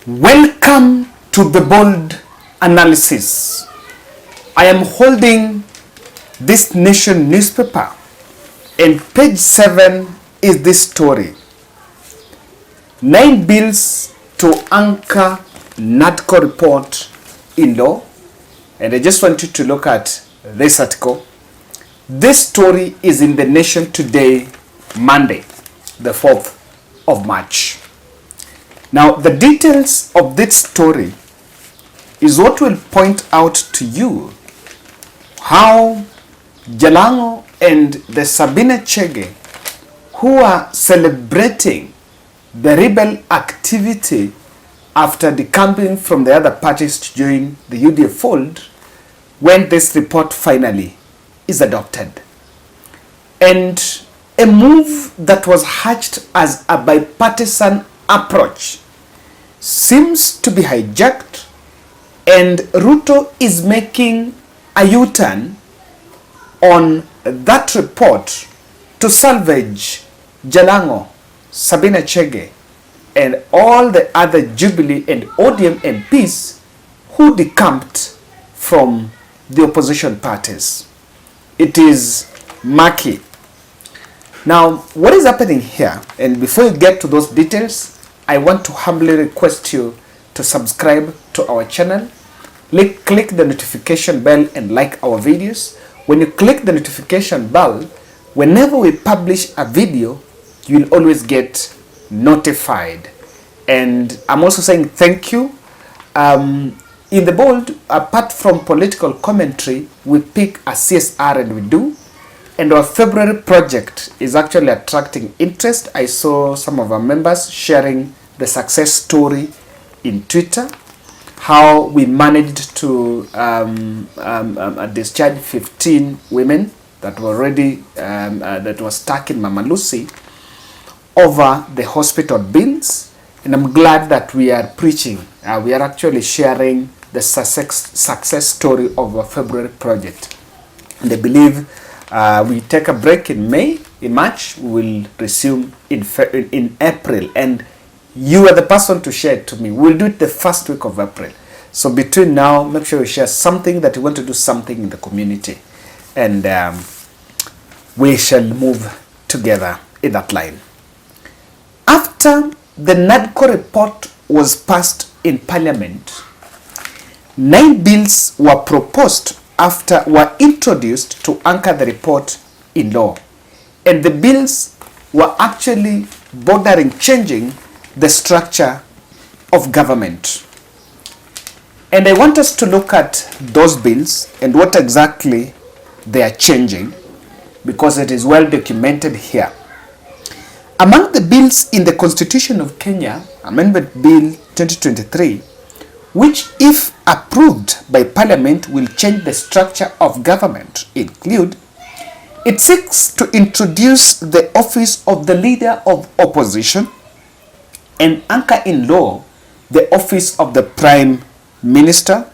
Welcome to the bold analysis. I am holding this Nation newspaper, and page 7 is this story. 9 bills to anchor NADCO report in law. And I just want you to look at this article. This story is in the Nation today, Monday, the 4th of March. Now, the details of this story is what will point out to you how Jalan'go and the Sabina-Jalan'go, who are celebrating the rebel activity after decamping from the other parties to join the UDA fold, when this report finally is adopted. And a move that was hatched as a bipartisan approach seems to be hijacked, and Ruto is making a U-turn on that report to salvage Jalan'go, Sabina-Jalan'go, and all the other Jubilee and ODM MPs who decamped from the opposition parties. It is murky. Now, what is happening here? And before you get to those details, I want to humbly request you to subscribe to our channel. Click the notification bell and like our videos. When you click the notification bell, whenever we publish a video, you will always get notified. And I'm also saying thank you. In the bold, apart from political commentary, we pick a CSR, and we do. And our February project is actually attracting interest. I saw some of our members sharing the success story in Twitter, how we managed to discharge 15 women that were already that were stuck in Mama Lucy over the hospital bills. And I'm glad that we are preaching. We are actually sharing the success story of our February project. And I believe we take a break in May. In March, we will resume in April. And you are the person to share it to me. We'll do it the first week of April. So between now, make sure you share something that you want to do something in the community. And we shall move together in that line. After the NADCO report was passed in Parliament, 9 bills were proposed were introduced to anchor the report in law. And the bills were actually bordering changing the structure of government. And I want us to look at those bills and what exactly they are changing, because it is well documented here. Among the bills in the Constitution of Kenya, Amendment Bill 2023, which if approved by Parliament will change the structure of government, include: it seeks to introduce the office of the Leader of Opposition and anchor in law the office of the Prime Minister,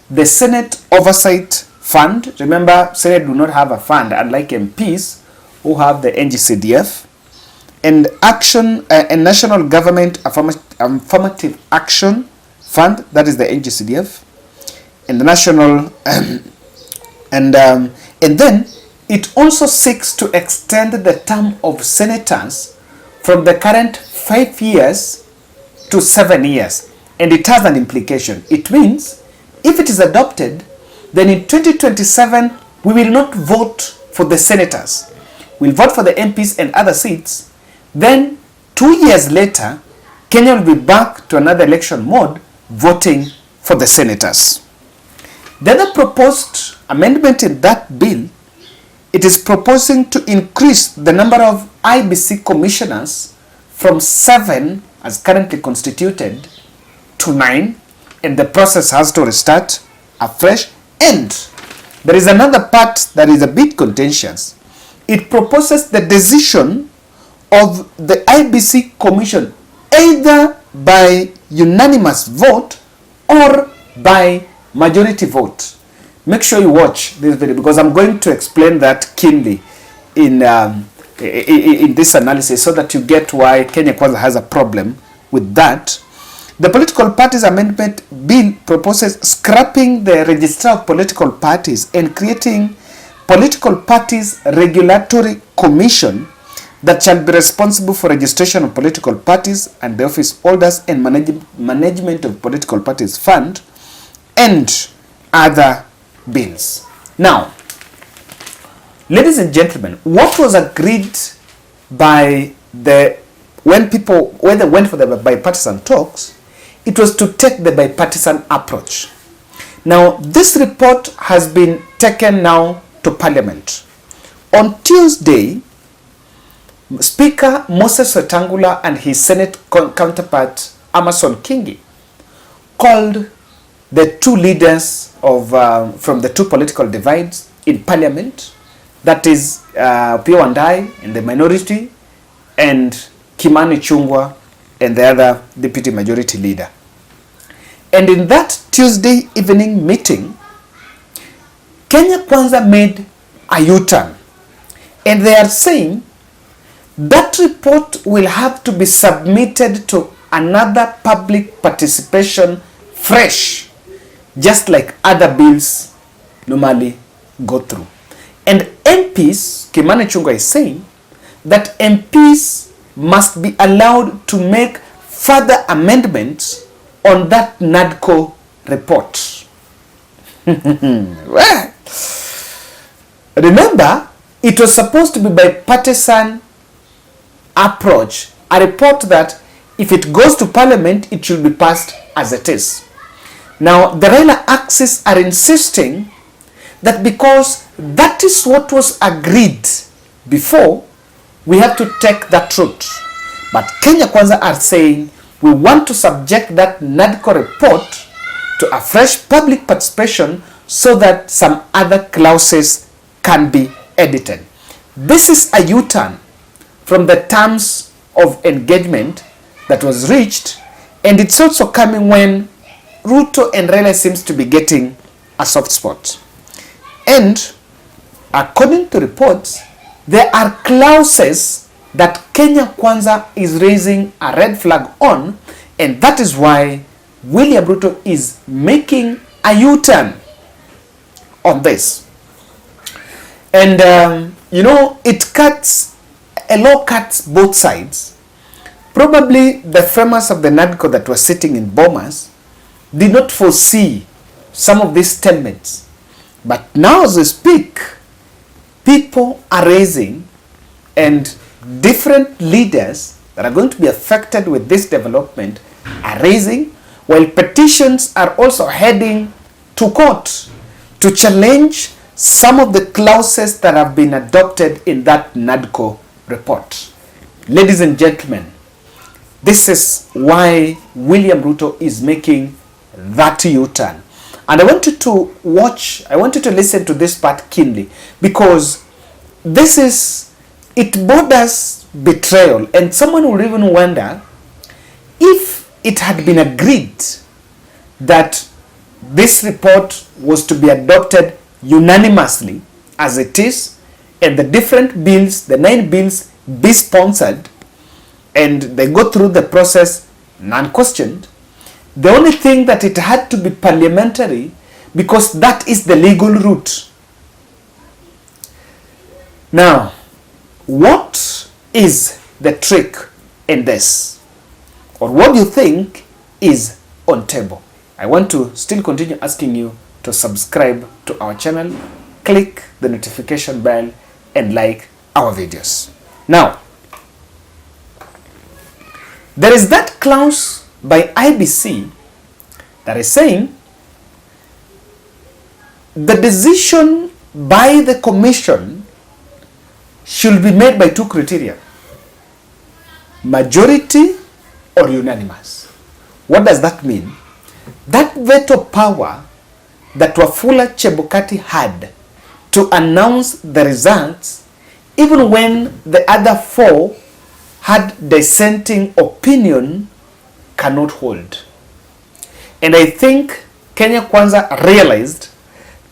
the Senate Oversight Fund. Remember, Senate do not have a fund, unlike MPs who have the NGCDF, and National Government Affirmative Action Fund, that is the NGCDF, and the National and then it also seeks to extend the term of senators from the current 5 years to 7 years. And it has an implication. It means if it is adopted, then in 2027 we will not vote for the senators. We'll vote for the MPs and other seats. Then 2 years later, Kenya will be back to another election mode, voting for the senators. The other proposed amendment in that bill, it is proposing to increase the number of IEBC commissioners from 7 as currently constituted to 9, and the process has to restart afresh. And there is another part that is a bit contentious. It proposes the decision of the IEBC commission either by unanimous vote or by majority vote. Make sure you watch this video, because I'm going to explain that keenly in this analysis, so that you get why Kenya Kwanza has a problem with that. The Political Parties Amendment Bill proposes scrapping the Registrar of Political Parties and creating Political Parties Regulatory Commission that shall be responsible for registration of political parties and the office holders and management of political parties fund and other bills. Now, ladies and gentlemen, what was agreed by when they went for the bipartisan talks, it was to take the bipartisan approach. Now, this report has been taken now to Parliament. On Tuesday, Speaker Moses Wetangula and his Senate counterpart Amason Kingi called the two leaders of from the two political divides in Parliament, that is Opiyo Wandayi in the minority and Kimani Ichung'wah and the other deputy majority leader. And in that Tuesday evening meeting, Kenya Kwanza made a U-turn, and they are saying that report will have to be submitted to another public participation fresh, just like other bills normally go through. And MPs, Kimani Ichung'wah is saying that MPs must be allowed to make further amendments on that NADCO report. Well, remember, it was supposed to be bipartisan approach, a report that if it goes to Parliament, it should be passed as it is. Now, the Raila axis are insisting that because that is what was agreed before, we have to take that route. But Kenya Kwanza are saying we want to subject that NADCO report to a fresh public participation so that some other clauses can be edited. This is a U-turn from the terms of engagement that was reached, and it's also coming when Ruto and Raila seems to be getting a soft spot. And according to reports, there are clauses that Kenya Kwanza is raising a red flag on, and that is why William Ruto is making a U-turn on this. And a law cuts both sides. Probably the framers of the NADCO that were sitting in Bomas did not foresee some of these stalemates. But now as we speak, people are raising, and different leaders that are going to be affected with this development are raising, while petitions are also heading to court to challenge some of the clauses that have been adopted in that NADCO report. Ladies and gentlemen, this is why William Ruto is making that U-turn. And I want you to listen to this part keenly, because it borders betrayal, and someone will even wonder if it had been agreed that this report was to be adopted unanimously as it is, and the different bills, the 9 bills, be sponsored, and they go through the process non-questioned. The only thing that it had to be parliamentary, because that is the legal route. Now, what is the trick in this? Or what do you think is on table? I want to still continue asking you to subscribe to our channel, click the notification bell, and like our videos. Now, there is that clause by IEBC that is saying the decision by the commission should be made by 2 criteria: majority or unanimous. What does that mean? That veto power that Wafula Chebukati had to announce the results, even when the other 4 had dissenting opinion, cannot hold. And I think Kenya Kwanza realized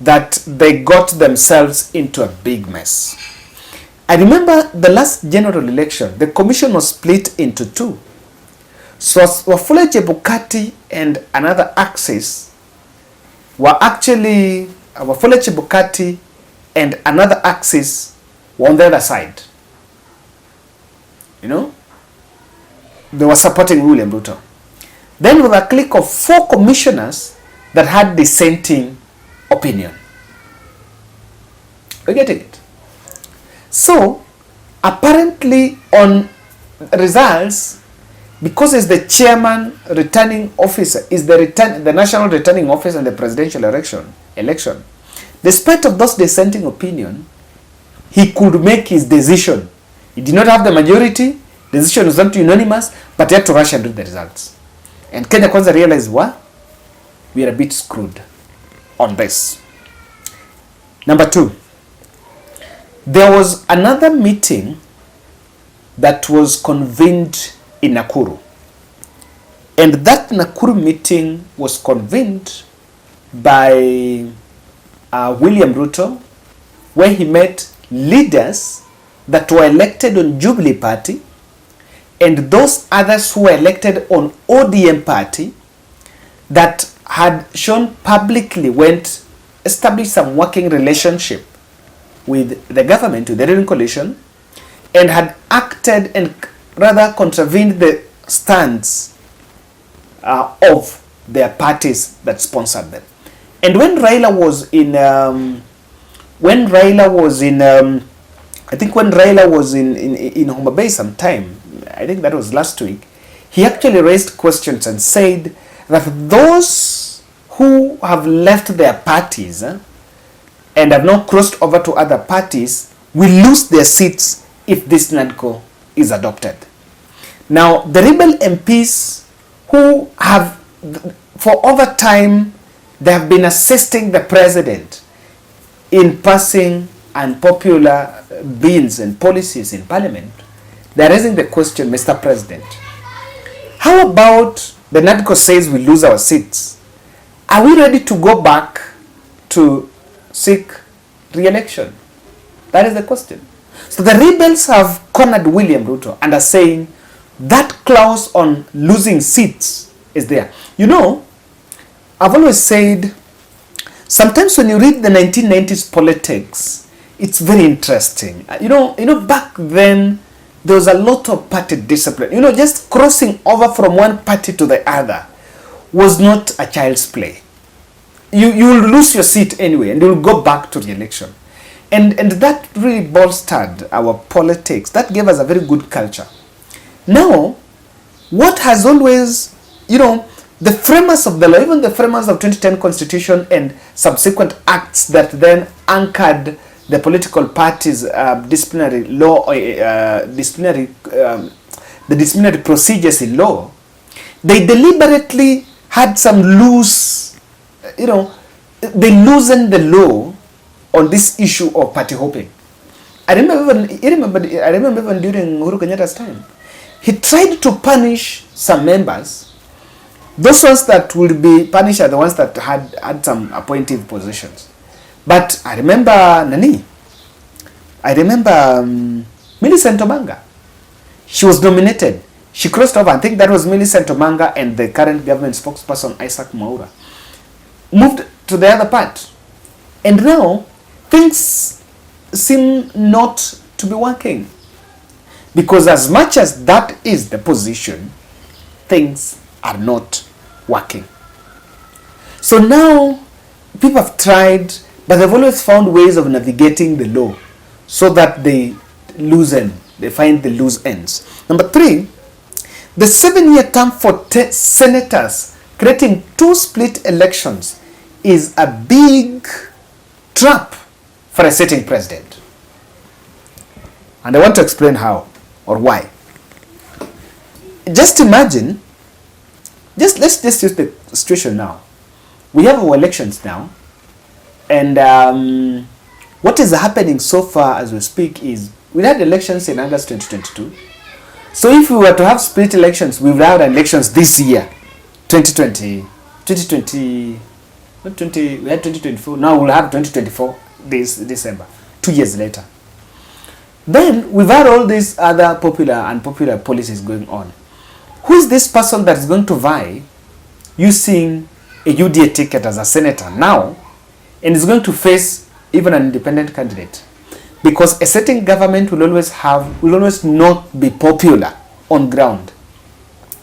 that they got themselves into a big mess. I remember the last general election, the commission was split into 2. So Wafula Chebukati and another axis were actually Wafula Chebukati and another axis were on the other side. You know, they were supporting William Ruto. Then with a clique of 4 commissioners that had dissenting opinion. We're getting it. So apparently on results, because it's the chairman returning officer, is the national returning officer in the presidential election, despite of those dissenting opinion, he could make his decision. He did not have the majority, decision was not unanimous, but he had to rush and read the results. And Kenya Kwanza realized, what? We are a bit screwed on this. Number 2, there was another meeting that was convened in Nakuru. And that Nakuru meeting was convened by William Ruto, where he met leaders that were elected on Jubilee Party and those others who were elected on ODM Party that had shown publicly went established some working relationship with the government, with the ruling coalition, and had acted and rather contravened the stance of their parties that sponsored them. And when Raila was in I think when Raila was in Homa Bay sometime, I think that was last week, he actually raised questions and said that those who have left their parties and have now crossed over to other parties will lose their seats if this NADCO is adopted. Now, the rebel MPs who have, for over time, they have been assisting the president in passing unpopular bills and policies in parliament, they're raising the question, Mr. President, how about the NADCO says we lose our seats? Are we ready to go back to seek re-election? That is the question. So the rebels have cornered William Ruto and are saying that clause on losing seats is there. You know, I've always said, sometimes when you read the 1990s politics, it's very interesting. You know, back then, there was a lot of party discipline. You know, just crossing over from one party to the other was not a child's play. You will lose your seat anyway, and you'll go back to the election. And that really bolstered our politics. That gave us a very good culture. Now, what has always, you know, the framers of the law, even the framers of 2010 Constitution and subsequent acts that then anchored the political parties' disciplinary law, the disciplinary procedures in law, they deliberately had some loose, you know, they loosened the law on this issue of party hopping. I remember even during Uhuru Kenyatta's time, he tried to punish some members. Those ones that would be punished are the ones that had some appointive positions. But I remember Millicent Omanga. She was nominated. She crossed over. I think that was Millicent Omanga and the current government spokesperson, Isaac Mwaura, moved to the other part. And now, things seem not to be working. Because as much as that is the position, things are not working. So now, people have tried, but they've always found ways of navigating the law so that they find the loose ends. Number 3, the 7-year term for senators, creating 2 split elections, is a big trap for a sitting president. And I want to explain how or why. Just imagine, let's just use the situation now. We have our elections now, and what is happening so far as we speak is we had elections in August 2022. So if we were to have split elections, we would have elections this year, 2020, we had 2024, now we'll have 2024 this December, 2 years later. Then we've had all these other popular and unpopular policies going on. who is this person that is going to vie using a UDA ticket as a senator now and is going to face even an independent candidate? Because a sitting government will always not be popular on ground.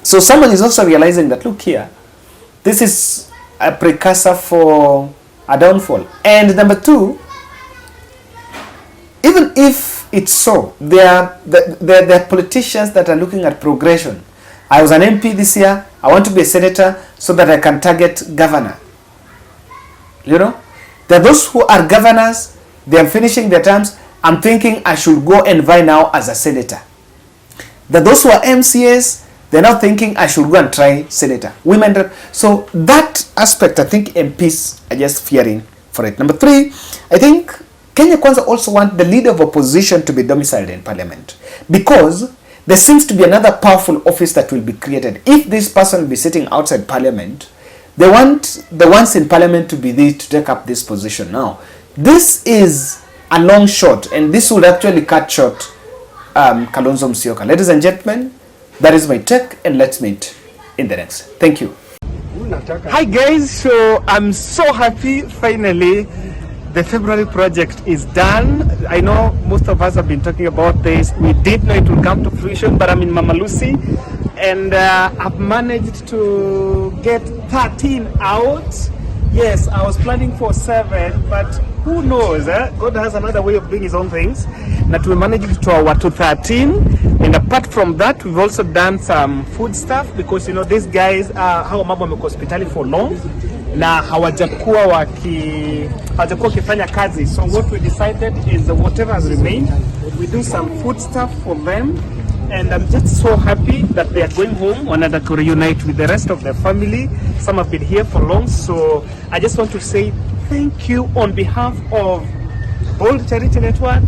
So someone is also realizing that, look here, this is a precursor for a downfall. And number two, even if it's so, there are politicians that are looking at progression. I was an MP this year, I want to be a senator so that I can target governor. You know, there are those who are governors, they are finishing their terms, I'm thinking I should go and vie now as a senator. There are those who are MCAs, they're now thinking I should go and try senator. Women, so that aspect, I think MPs are just fearing for it. Number three, I think Kenya Kwanza also want the leader of opposition to be domiciled in parliament, because there seems to be another powerful office that will be created. If this person will be sitting outside parliament, they want the ones in parliament to be there to take up this position. Now, this is a long shot, and this would actually cut short Kalonzo Musyoka. Ladies and gentlemen, that is my take, and let's meet in the next. Thank you. Hi guys, so I'm so happy finally the February project is done. I know most of us have been talking about this. We did know it will come to fruition, but I'm in Mama Lucy and I've managed to get 13 out. Yes, I was planning for 7, but who knows, God has another way of doing his own things. That we managed to our to 13, and apart from that, we've also done some food stuff, because you know these guys hawa mambo wamekuwa hospitali for long na hawajakuwa wakifanya kazi. So what we decided is whatever has remained, we do some food stuff for them. And I'm just so happy that they are going home, wanted to reunite with the rest of their family. Some have been here for long, so I just want to say thank you on behalf of Bold Charity Network,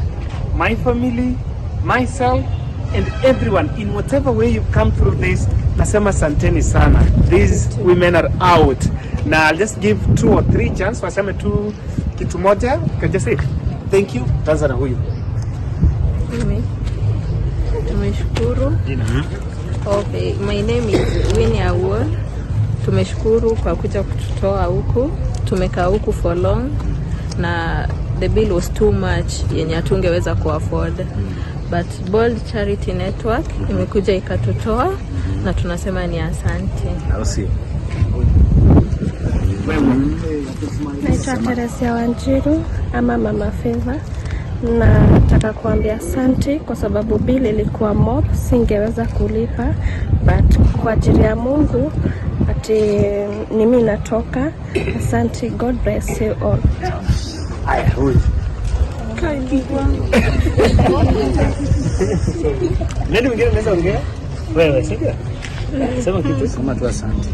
my family, myself, and everyone. In whatever way you've come through this, nasema santeni sana. These women are out. Now I'll just give 2 or 3 chances. Waseme tu kitu moja. Can just say thank you. Tanza na huyu. Tumeshukuru. Okay, my name is Oduor. Tumeshukuru kwa kuja kututoa huku. Tumekaa huku for long na the bill was too much yenye hatungeweza kuafford. But Bold Charity Network imekuja ikatutoa na tunasema ni asante. Naitwa Teresia Wanjiru ama Mama Favor. Na nataka kuambia asante kwa sababu bili ilikuwa mob, singeweza kulipa, but kwa ajili ya Mungu ati ni mimi natoka. Asante, God bless you all. Aya, huyu nani mwingine anaweza ongea? Wewe sio? Sema kitu. Sema tu asante.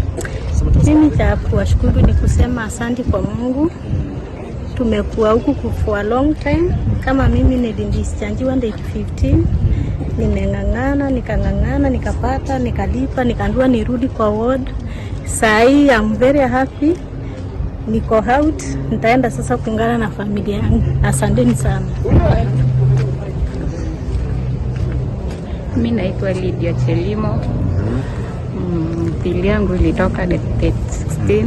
Mimi cha kuwashukuru ni kusema asante kwa Mungu. Tumekuwa huku for a long time. Kama mimi nilidischangiwa ndio 15. Nikang'ang'ana, nikapata, nikalipa, nikaambiwa nirudi kwa ward. Sai I'm very happy. Niko out, nitaenda sasa kuungana na familia yangu. Asanteni sana. Mimi naitwa Lydia Chelimo. Bili yangu ilitoka date 16.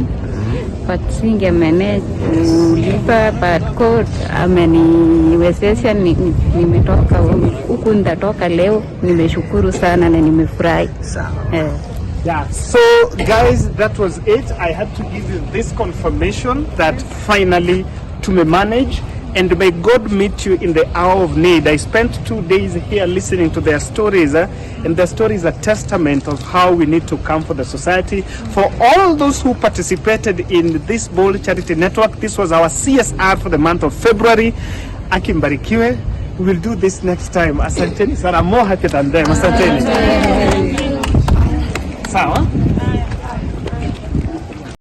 But singe manage kulipa, but court ameniwezesha nimetoka huku, ndatoka leo. Nimeshukuru sana na nimefurahi. Yeah, so guys, that was it. I had to give you this confirmation that finally to manage, and may God meet you in the hour of need. I spent 2 days here listening to their stories, and their stories are a testament of how we need to come for the society. For all those who participated in this Bold Charity Network, this was our CSR for the month of February. Akimbarikiwe. We will do this next time. Asanteni sana, more happy than them. Asanteni. Sawa?